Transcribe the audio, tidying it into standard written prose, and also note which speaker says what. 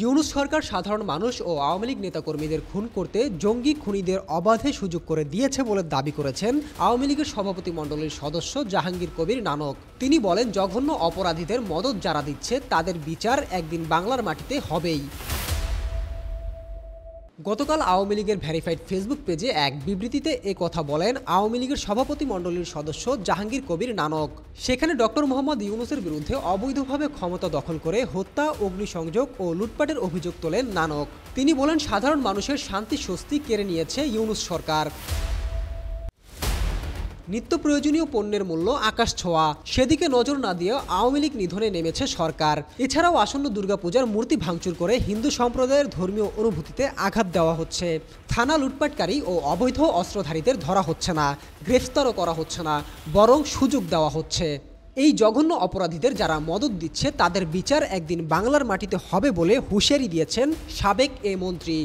Speaker 1: ইউনূস সরকার সাধারণ মানুষ ও আওয়ামী লীগ নেতাকর্মীদের খুন করতে জঙ্গি খুনিদের অবাধে সুযোগ করে দিয়েছে বলে দাবি করেছেন আওয়ামী লীগের সভাপতিমণ্ডলীর সদস্য জাহাঙ্গীর কবির নানক। তিনি বলেন, জঘন্য অপরাধীদের মদদ যারা দিচ্ছে তাদের বিচার একদিন বাংলার মাটিতে হবেই। গতকাল আওয়ামী লীগের ভেরিফাইড ফেসবুক পেজে এক বিবৃতিতে কথা বলেন আওয়ামী লীগের সভাপতিমণ্ডলীর সদস্য জাহাঙ্গীর কবির নানক। সেখানে ডক্টর মোহাম্মদ ইউনূসের বিরুদ্ধে অবৈধভাবে ক্ষমতা দখল করে হত্যা, অগ্নিসংযোগ ও লুটপাটের অভিযোগ তোলেন নানক। তিনি বলেন, সাধারণ মানুষের শান্তি স্বস্তি কেড়ে নিয়েছে ইউনূস সরকার। নিত্য প্রয়োজনীয় পণ্যের মূল্য আকাশ ছোঁয়া, সেদিকে নজর না দিয়ে আওয়ামী লীগ নিধনে নেমেছে সরকার। এছাড়াও আসন্ন দুর্গাপূজার মূর্তি ভাঙচুর করে হিন্দু সম্প্রদায়ের ধর্মীয় অনুভূতিতে আঘাত দেওয়া হচ্ছে। থানা লুটপাটকারী ও অবৈধ অস্ত্রধারীদের ধরা হচ্ছে না, গ্রেফতারও করা হচ্ছে না, বরং সুযোগ দেওয়া হচ্ছে। এই জঘন্য অপরাধীদের যারা মদদ দিচ্ছে তাদের বিচার একদিন বাংলার মাটিতে হবে বলে হুঁশিয়ারি দিয়েছেন সাবেক এ মন্ত্রী।